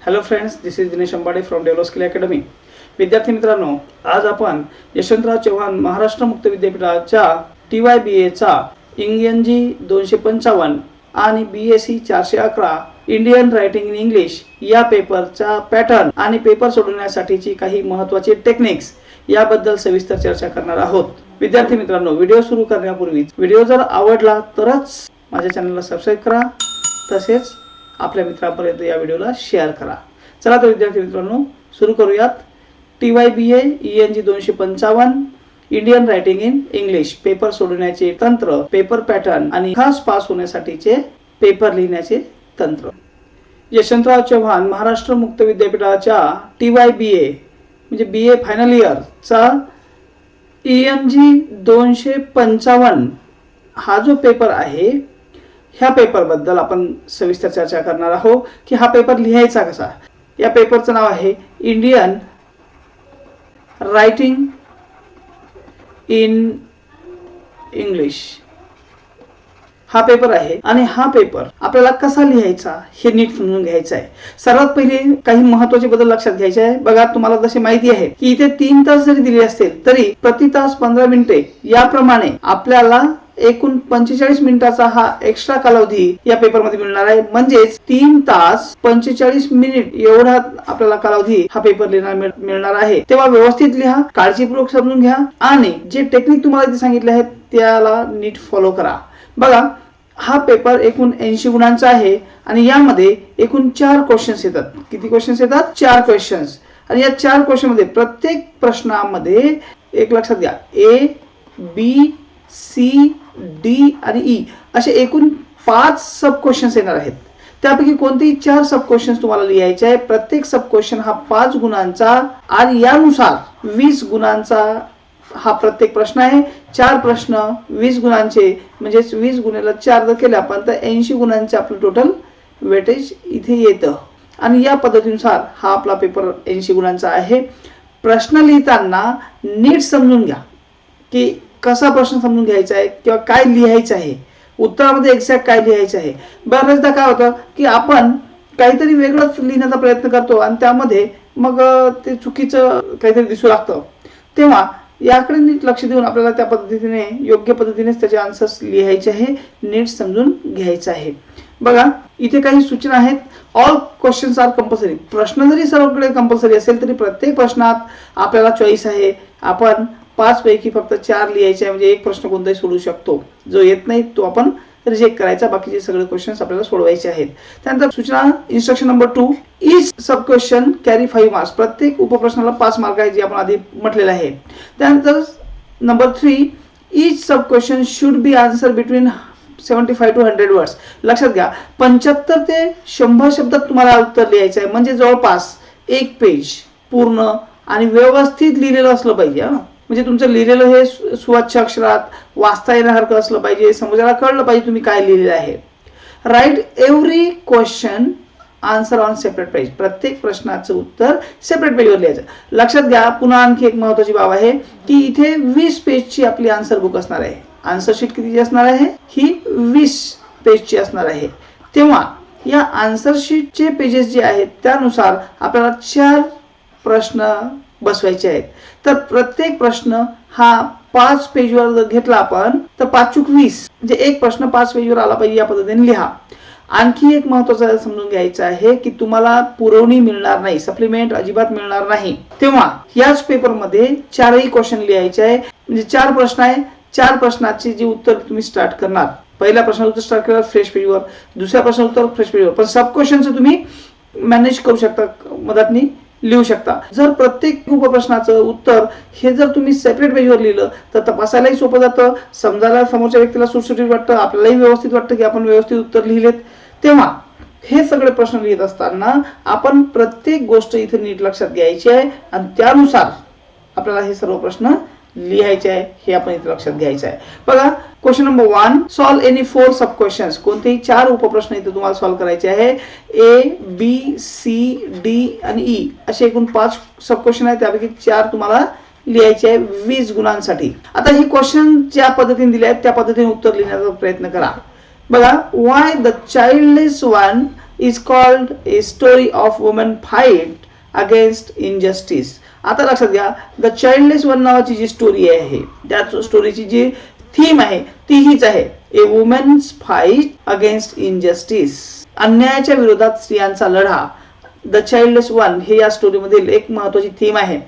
Hello friends, this is Dinesh Ambade from develop skill academy. विद्यार्थी मित्रांनो, आज आपण यशवंतराव चव्हाण महाराष्ट्र मुक्त विद्यापीठाच्या TYBAचा इंग्रजी 255 आणि BSc 411 Indian writing in English या पेपरचा पॅटर्न आणि पेपर सोडवण्यासाठीची काही महत्त्वाचे टेक्निक्स याबद्दल सविस्तर चर्चा करणार आहोत. विद्यार्थी मित्रांनो, व्हिडिओ सुरू करण्यापूर्वी व्हिडिओ जर आवडला तरच माझ्या चॅनलला सबस्क्राईब करा, तसेच आपल्या मित्रांपर्यंत या व्हिडिओला शेअर करा. चला तर विद्यार्थी मित्रांनो, सुरू करूयात. TYBA ENG 255 Indian writing in English paper सोडवण्याचे तंत्र, पेपर पॅटर्न आणि खास पास होण्यासाठीचे पेपर लिहिण्याचे तंत्र. यशवंतराव चव्हाण महाराष्ट्र मुक्त विद्यापीठाच्या TYBA म्हणजे BA फायनल इयर चा ENG 255 हा जो पेपर आहे, ह्या पेपर बद्दल आपण सविस्तर चर्चा करणार आहोत की हा पेपर लिहायचा कसा. या पेपरचं नाव आहे इंडियन रायटिंग इन इंग्लिश हा पेपर आहे. आणि हा पेपर आपल्याला कसा लिहायचा हे नीट समजून घ्यायचं आहे. सर्वात पहिले काही महत्त्वाचे बदल लक्षात घ्यायचे आहे. बघा, तुम्हाला जशी माहिती आहे की इथे 3 तास जरी दिले असतील तरी प्रति तास 15 मिनिटे याप्रमाणे आपल्याला एकूण 45 मिनिटाचा हा एक्स्ट्रा कालावधी या पेपर मध्ये मिळणार आहे. म्हणजेच 3 तास 45 मिनिट एवढा आपल्याला कालावधी हा पेपर मिळणार आहे. तेव्हा व्यवस्थित लिहा, काळजीपूर्वक समजून घ्या आणि जे टेक्निक तुम्हाला इथे सांगितले आहेत त्याला नीट फॉलो करा. बघा, हा पेपर एकूण 80 गुणांचा आहे आणि यामध्ये एकूण 4 क्वेश्चन्स येतात. किती क्वेश्चन्स येतात? 4 क्वेश्चन्स. आणि या 4 क्वेश्चन मध्ये प्रत्येक प्रश्नामध्ये एक लक्षात घ्या, A, B, C, D आणि E असे एकूण 5 सब क्वेश्चन्स येणार आहेत. त्यापैकी कोणतेही 4 सब क्वेश्चन्स तुम्हाला लिहायचे आहे. प्रत्येक सब क्वेश्चन हा 5 गुणांचा आणि यानुसार 20 गुणांचा हा प्रत्येक प्रश्न आहे. 4 प्रश्न 20 गुणांचे, म्हणजे 20 गुणिले 4 जर केले आपण तर 80 गुणांचे आपलं टोटल वेटेज इथे येतं. आणि या पद्धतीनुसार हा आपला पेपर 80 गुणांचा आहे. प्रश्न लिहिताना नीट समजून घ्या की कसा प्रश्न समजून घ्यायचा आहे किंवा काय लिहायचं आहे, उत्तरामध्ये एक्झॅक्ट काय लिहायचं आहे. बऱ्याचदा काय होतं की आपण काहीतरी वेगळंच लिहिण्याचा प्रयत्न करतो आणि त्यामध्ये मग ते चुकीचं काहीतरी दिसू लागतं. तेव्हा याकडे नीट लक्ष देऊन आपल्याला त्या पद्धतीने योग्य पद्धतीनेच त्याचे आन्सर्स लिहायचे आहे, नीट समजून घ्यायचं आहे. बघा, इथे काही सूचना आहेत. All questions are compulsory. प्रश्न जरी सर्वकडे कंपल्सरी असेल तरी प्रत्येक प्रश्नात आपल्याला चॉईस आहे. आपण 5 पैकी फक्त 4 लिहायचे आहे, म्हणजे एक प्रश्न कोणताही सोडू शकतो. जो येत नाही तो आपण रिजेक्ट करायचा. बाकीचे सगळे क्वेश्चन्स आपल्याला सोडवायचे आहेत. त्यानंतर सूचना इन्स्ट्रक्शन नंबर 2, ईच सब क्वेश्चन कॅरी 5 मार्क्स. प्रत्येक उपप्रश्नाला 5 मार्क आहे, जे आपण आधी म्हटलेलं आहे. त्यानंतर number 3, each sub question should be answer between 75 to 100 words. लक्षात घ्या, 75 ते 100 शब्दात तुम्हाला उत्तर लिहायचं आहे. म्हणजे जवळपास 1 पेज पूर्ण आणि व्यवस्थित लिहिलेलं असलं पाहिजे. म्हणजे तुमचं लिहिलेलं हे स्वच्छ अक्षरात वाचता येण्यासारखं असलं पाहिजे, समजायला कळलं पाहिजे तुम्ही काय लिहिलेलं आहे. Write every question answer on separate page. प्रत्येक प्रश्नाचं उत्तर सेपरेट पेजवर लिहायचं. लक्षात घ्या, पुन्हा आणखी एक महत्त्वाची बाब आहे की इथे 20 पेजची आपली आन्सर बुक असणार आहे. आन्सर शीट कितीची असणार आहे? ही 20 पेजची असणार आहे. तेव्हा या आन्सर शीटचे पेजेस जे आहेत त्यानुसार आपल्याला 4 प्रश्न बसवायचे आहेत. तर प्रत्येक प्रश्न हा 5 पेजवर जर घेतला आपण तर 5 चूक 20, म्हणजे एक प्रश्न 5 पेजवर आला पाहिजे या पद्धतीने लिहा. आणखी एक महत्त्वाचं समजून घ्यायचं आहे की तुम्हाला पुरवणी मिळणार नाही, सप्लिमेंट अजिबात मिळणार नाही. तेव्हा याच पेपरमध्ये 4ही क्वेश्चन लिहायचे आहे. म्हणजे 4 प्रश्न आहे. 4 प्रश्नाची जी उत्तर तुम्ही स्टार्ट करणार, पहिल्या प्रश्नाचं उत्तर स्टार्ट करणार फ्रेश पेजवर, दुसऱ्या प्रश्नाचं उत्तर फ्रेश पेजवर. पण सब क्वेश्चनचं तुम्ही मॅनेज करू शकता, मदतनी लिहू शकता. जर प्रत्येक उपप्रश्नाचं उत्तर हे जर तुम्ही सेपरेट पेजवर लिहिलं तर तपासायलाही सोपं जातं, समजायला समोरच्या व्यक्तीला सुटसुटीत वाटतं, आपल्यालाही व्यवस्थित वाटतं की आपण व्यवस्थित उत्तर लिहिलेत. तेव्हा हे सगळे प्रश्न लिहित असताना आपण प्रत्येक गोष्ट इथे नीट लक्षात घ्यायची आहे आणि त्यानुसार आपल्याला हे सर्व प्रश्न लिहायचे आहे, हे आपण इथे लक्षात घ्यायचं आहे. बघा, question number 1, solve any 4 sub questions. कोणतेही 4 उपप्रश्न इथे तुम्हाला सॉल्व करायचे आहे. A, B, C, D आणि E असे एकूण 5 सब क्वेश्चन आहेत. त्यापैकी 4 तुम्हाला लिहायचे आहे 20 गुणांसाठी. आता हे क्वेश्चन ज्या पद्धतीने दिले आहेत त्या पद्धतीने उत्तर लिहिण्याचा प्रयत्न करा. बघा, why the childless one is called a story of woman fight against injustice. आता लक्षात घ्या, द चाइल्डलेस वन नावाची जी स्टोरी आहे, त्या स्टोरीची जी थीम आहे ती हीच आहे, ए वुमेन्स फाईट अगेन्स्ट इनजस्टिस. अन्यायाच्या विरोधात स्त्रियांचा लढा. द चाइल्डलेस वन हे या स्टोरीमधील एक महत्वाची थीम आहे.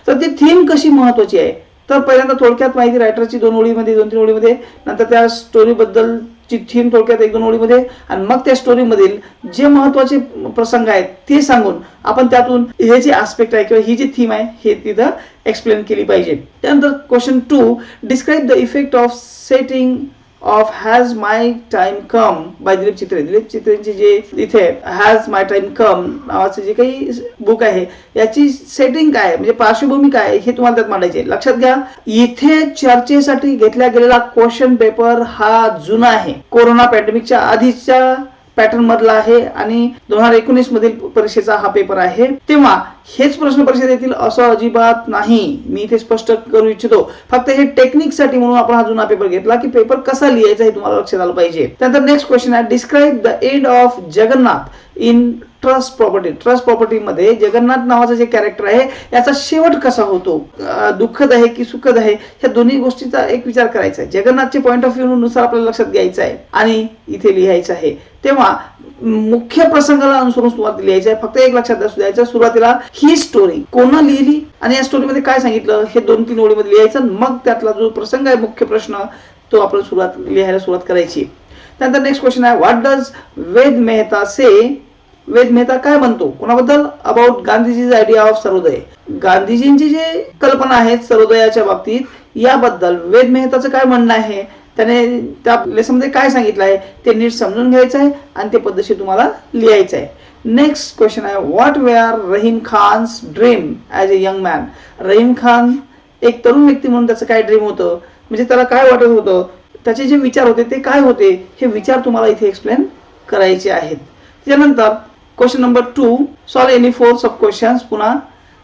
तर ती थीम कशी महत्वाची आहे, तर पहिल्यांदा थोडक्यात माहिती रायटरची 2 ओळीमध्ये 2-3 ओळीमध्ये, नंतर त्या स्टोरी बद्दलची थीम थोडक्यात 1-2 ओळीमध्ये, आणि मग त्या स्टोरी मधील जे महत्वाचे प्रसंग आहेत ते सांगून आपण त्यातून हे जे आस्पेक्ट आहे किंवा ही जी थीम आहे हे तिथं एक्सप्लेन केली पाहिजे. त्यानंतर question 2, describe the effect of setting off has my time come by Dilip Chitre. Dilip चित्रेंचे जे इथे हॅज माय टाइम कम नावाचं जे काही बुक आहे याची सेटिंग काय म्हणजे पार्श्वभूमी काय हे तुम्हाला त्यात मांडायचे. लक्षात घ्या, इथे चर्चेसाठी घेतला गेलेला क्वेश्चन पेपर हा जुना आहे, कोरोना पॅन्डेमिकच्या आधीच्या पॅटर्न मधला आहे आणि 2019 मधील परीक्षेचा हा पेपर आहे. तेव्हा हेच प्रश्न परीक्षेत येतील असं अजिबात नाही, मी इथे स्पष्ट करू इच्छितो. फक्त हे टेक्निकसाठी म्हणून आपण हा जुना पेपर घेतला की पेपर कसा लिहायचा हे तुम्हाला लक्षात आलं पाहिजे. त्यानंतर नेक्स्ट क्वेश्चन आहे, describe the end of Jagannath in trust property. Trust property मध्ये जगन्नाथ नावाचं जे कॅरेक्टर आहे याचा शेवट कसा होतो, दुःखद आहे की सुखद आहे, ह्या दोन्ही गोष्टीचा एक विचार करायचा आहे. जगन्नाथचे पॉईंट ऑफ व्ह्यू नुसार आपल्याला लक्षात घ्यायचं आहे आणि इथे लिहायचं आहे. तेव्हा मुख्य प्रसंगाला अनुसरून तुम्हाला लिहायचं आहे. फक्त एक लक्षात असू द्यायचं, सुरुवातीला ही स्टोरी कोण लिहिली आणि या स्टोरीमध्ये काय सांगितलं हे 2-3 ओळीमध्ये लिहायचं. मग त्यातला जो प्रसंग आहे मुख्य प्रश्न तो आपण लिहायला सुरुवात करायची. त्यानंतर नेक्स्ट क्वेश्चन आहे, what does Ved Mehta say. Ved Mehta काय म्हणतो कोणाबद्दल, about Gandhiji's idea of Sarvodaya. गांधीजींची जे कल्पना आहेत सर्वोदयाच्या बाबतीत याबद्दल वेद मेहताचं काय म्हणणं आहे, त्याने त्या लेसन मध्ये काय सांगितलं आहे ते नीट समजून घ्यायचं आहे आणि ते पद्धतशीर तुम्हाला लिहायचं आहे. नेक्स्ट क्वेश्चन आहे, what were Rahim Khan's dream as a young man. Rahim Khan एक तरुण व्यक्ती म्हणून त्याचं काय ड्रीम होतं, म्हणजे त्याला काय वाटत होतं, त्याचे जे विचार होते ते काय होते, हे विचार तुम्हाला इथे एक्सप्लेन करायचे आहेत. त्यानंतर question number 2, solve any 4 sub questions पुन्हा,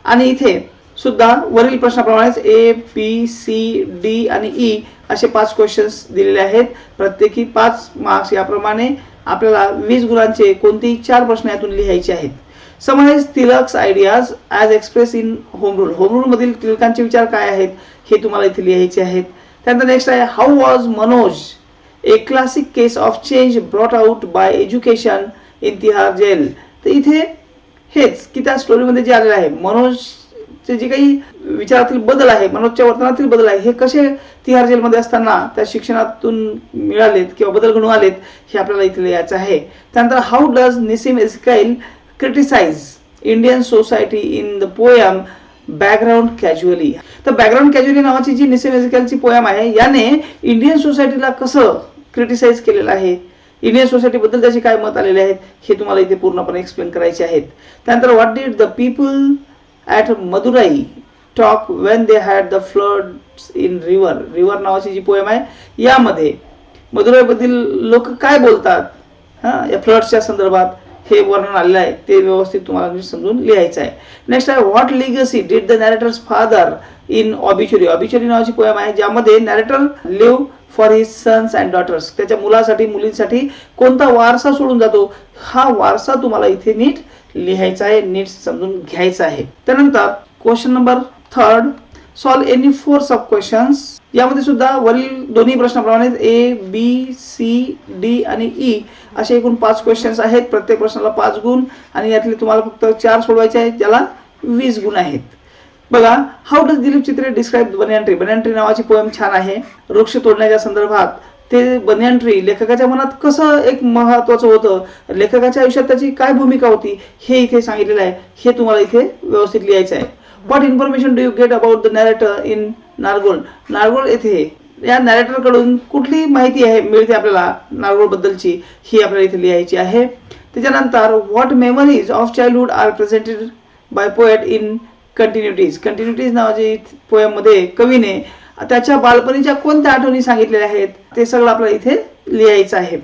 आणि इथे सुद्धा वरील प्रश्नाप्रमाणेच ए बी सी डी आणि ई असे 5 क्वेश्चन्स दिलेले आहेत. प्रत्येकी 5 मार्क्स. याप्रमाणे आपल्याला 20 गुणांचे कोणतेही 4 प्रश्न यातून लिहायचे आहेत. Summarise Tilak's ideas as express in home rule. Home rule मधील टिळकांचे विचार काय आहेत हे तुम्हाला इथे लिहायचे आहेत. त्यानंतर नेक्स्ट आहे, how was Manoj a classic case of change brought out by education in Tihar jail. तर इथे हेच की त्या स्टोरीमध्ये जे आलेलं आहे मनोजचे जे काही विचारातील बदल आहे, मनोजच्या वर्तनातील बदल आहे, हे कसे तिहार जेलमध्ये असताना त्या शिक्षणातून मिळालेत किंवा बदल घडून आलेत हे आपल्याला इथे लिहायचं आहे. त्यानंतर how does Nissim Ezekiel criticise Indian society in the poem background casually. तर बॅकग्राऊंड कॅज्युअली नावाची जी निसिम एझेकिएलची पोएम आहे याने इंडियन सोसायटीला कसं क्रिटिसाइज केलेलं आहे, इंडियन सोसायटी बद्दल त्याचे काय मत आलेले आहेत हे तुम्हाला इथे पूर्णपणे एक्सप्लेन करायचे आहेत. त्यानंतर what did the people at Madurai talk when they had the floods in river. River नावाची जी पोएम आहे यामध्ये मदुराईबद्दल लोक काय बोलतात या फ्लड्सच्या संदर्भात हे वर्णन आलेलं आहे, ते व्यवस्थित तुम्हाला समजून लिहायचं आहे. नेक्स्ट आहे, what legacy did the narrator's father in obituary. Obituary नावाची पोएम आहे ज्यामध्ये narrator leave for his sons and daughters, त्याच्या मुलासाठी मुलींसाठी कोणता वारसा सोडून जातो, हा वारसा तुम्हाला इथे नीट लिहायचा आहे, नीट समजून घ्यायचा आहे. त्यानंतर question number 3, solve any 4 sub questions. यामध्ये सुद्धा वरील दोन्ही प्रश्नाप्रमाणे ए बी सी डी आणि ई असे एकूण 5 क्वेश्चन्स आहेत. प्रत्येक प्रश्नाला 5 गुण आणि यातले तुम्हाला फक्त 4 सोडवायचे आहेत, ज्याला 20 गुण आहेत. बघा, how does Dilip Chitre describe banyan tree. Banyan tree नावाची पोएम छान आहे. वृक्ष तोडण्याच्या संदर्भात ते बनियन ट्री लेखकाच्या मनात कसं एक महत्वाचं होतं, लेखकाच्या आयुष्यात त्याची काय भूमिका होती हे इथे सांगितलेलं आहे, हे तुम्हाला इथे व्यवस्थित लिहायचं आहे. What information do you get about the narrator in Nargol. Nargol येथे या नॅरेटर कडून कुठली माहिती आहे मिळते आपल्याला नारगोल बद्दलची, ही आपल्याला इथे लिहायची आहे. त्याच्यानंतर what memories of childhood are presented by poet in continuities. Continuities नावाची पोएम मध्ये कवीने त्याच्या बालपणीच्या कोणत्या आठवणी सांगितलेल्या आहेत ते सगळं आपल्याला इथे लिहायचं आहे.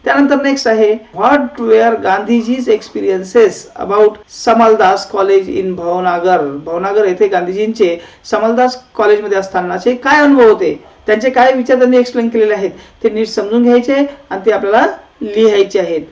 त्यानंतर नेक्स्ट आहे, what were Gandhiji's experiences about Samaldas college in Bhavnagar. Bhavnagar येथे गांधीजींचे समलदास कॉलेजमध्ये असतानाचे काय अनुभव होते, त्यांचे काय विचार त्यांनी एक्सप्लेन केलेले आहेत ते नीट समजून घ्यायचे आणि ते आपल्याला लिहायचे आहेत.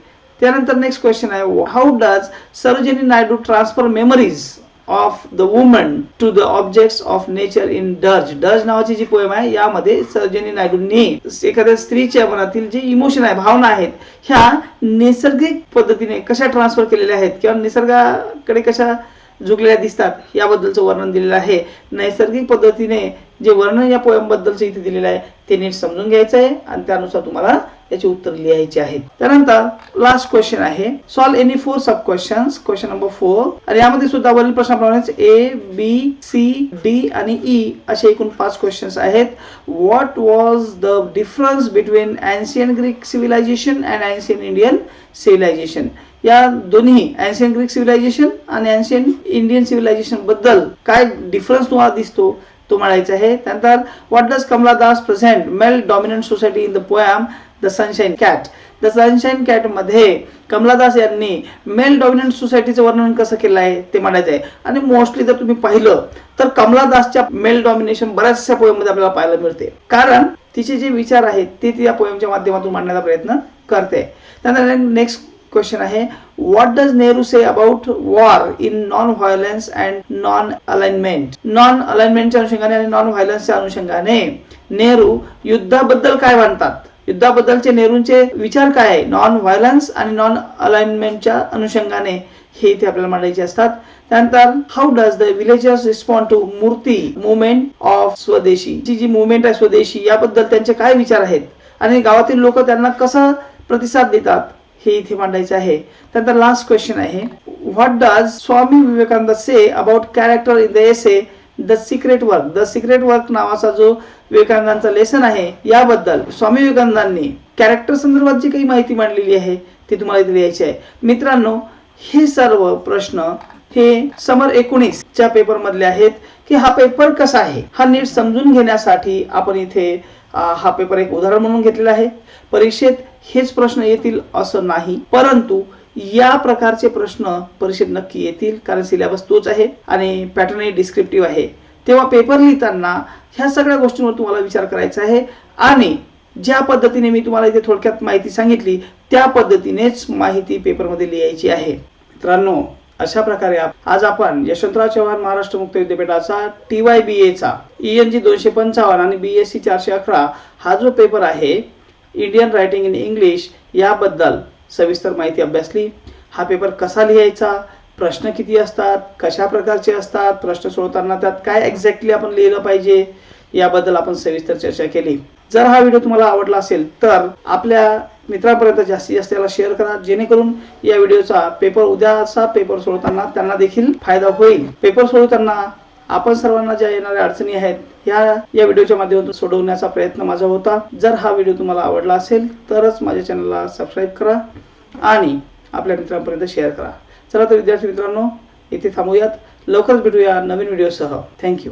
त्यानंतर नेक्स्ट क्वेश्चन आहे, how does Sarojini Naidu transfer memories of the woman to the objects of nature in does. Does नावाची जी पोएम आहे यामध्ये सरोजिनी नायडूंनी एखाद्या स्त्रीच्या मनातील जे इमोशन आहे, भावना आहेत, ह्या नैसर्गिक पद्धतीने कशा ट्रान्सफर केलेल्या आहेत किंवा निसर्गाकडे कशा झुकलेल्या दिसतात याबद्दलचं वर्णन दिलेलं आहे. नैसर्गिक पद्धतीने जे वर्णन या पोएम बद्दलचं इथे दिलेलं आहे ते नीट समजून घ्यायचं आहे आणि त्यानुसार तुम्हाला याची उत्तर लिहायची आहेत. त्यानंतर लास्ट क्वेश्चन आहे, solve any 4 sub questions. Question number 4 आणि यामध्ये सुद्धा वरील प्रश्नाप्रमाणेच A, B, C, D आणि E असे एकूण 5 क्वेश्चन्स आहेत. What was the difference between ancient Greek civilisation and ancient Indian civilisation. या दोन्ही एन्शियंट ग्रीक सिव्हिलायझेशन आणि एन्शियंट इंडियन सिव्हिलायझेशन बद्दल काय डिफरन्स तुम्हाला दिसतो तो म्हणायचा आहे. त्यानंतर what does Kamala Das present mail dominant society in the poem the sunshine cat. The sunshine cat मध्ये कमलादास यांनी मेल डॉमिनंट सोसायटीचं वर्णन कसं केलं आहे ते म्हणायचं आहे. आणि मोस्टली जर तुम्ही पाहिलं तर कमलादासच्या मेल डॉमिनेशन बऱ्याचशा पोएम मध्ये आपल्याला पाहायला मिळते, कारण तिचे जे विचार आहेत ते ती या पोएमच्या माध्यमातून मांडण्याचा प्रयत्न करते. त्यानंतर नेक्स्ट क्वेश्चन आहे, what does Nehru say about war in non violence and non alignment. Non अलाइनमेंटच्या अनुषंगाने आणि नॉन व्हायलन्सच्या अनुषंगाने नेहरू युद्धाबद्दल काय म्हणतात, युद्धाबद्दलचे नेहरूंचे विचार काय आहे नॉन व्हायलन्स आणि नॉन अलाइनमेंटच्या अनुषंगाने हे इथे आपल्याला मांडायचे असतात. त्यानंतर how does the villagers respond to Moorthy movement of Swadeshi. जी मुवमेंट आहे स्वदेशी याबद्दल त्यांचे काय विचार आहेत आणि गावातील लोक त्यांना कसा प्रतिसाद देतात हे इथे मांडायचं आहे. त्यानंतर लास्ट क्वेश्चन आहे, what does Swami Vivekananda say about character in the essay the secret work. The secret work नावाचा जो विवेकानंदांचा लेसन आहे याबद्दल स्वामी विवेकानंदांनी कॅरेक्टर संदर्भात जी काही माहिती मांडलेली आहे ती तुम्हाला इथे लिहायची आहे. मित्रांनो, हे सर्व प्रश्न हे समर 19 च्या पेपर मधले आहेत की हा पेपर कसा आहे हा नीट समजून घेण्यासाठी आपण इथे हा पेपर एक उदाहरण म्हणून घेतलेला आहे. परीक्षेत हेच प्रश्न येतील असं नाही, परंतु या प्रकारचे प्रश्न परीक्षेत नक्की येतील, कारण सिलेबस तोच आहे आणि पॅटर्न डिस्क्रिप्टिव्ह आहे. तेव्हा पेपर लिहिताना ह्या सगळ्या गोष्टींवर तुम्हाला विचार करायचा आहे आणि ज्या पद्धतीने मी तुम्हाला इथे थोडक्यात माहिती सांगितली त्या पद्धतीनेच माहिती पेपरमध्ये लिहायची आहे. मित्रांनो, अशा प्रकारे आज आपण यशवंतराव चव्हाण महाराष्ट्र मुक्त विद्यापीठाचा TYBA चा ENG 255 आणि BSc 411 हा जो पेपर आहे इंडियन रायटिंग इन इंग्लिश याबद्दल सविस्तर माहिती अभ्यासली. हा पेपर कसा लिहायचा, प्रश्न किती असतात, कशा प्रकारचे असतात, प्रश्न सोडवताना त्यात काय एक्झॅक्टली आपण लिहिलं पाहिजे याबद्दल आपण सविस्तर चर्चा केली. जर हा व्हिडिओ तुम्हाला आवडला असेल तर आपल्या मित्रांपर्यंत जास्तीत जास्त याला शेअर करा, जेणेकरून या व्हिडिओचा पेपर उद्याचा पेपर सोडवताना त्यांना देखील फायदा होईल. पेपर सोडवताना आपण सर्वांना ज्या येणाऱ्या अडचणी आहेत या व्हिडिओच्या माध्यमातून सोडवण्याचा प्रयत्न माझा होता. जर हा व्हिडिओ तुम्हाला आवडला असेल तरच माझ्या चॅनलला सबस्क्राईब करा आणि आपल्या मित्रांपर्यंत शेअर करा. चला तर विद्यार्थी मित्रांनो, इथे थांबूयात. लवकरच भेटूया नवीन व्हिडिओसह. थँक्यू.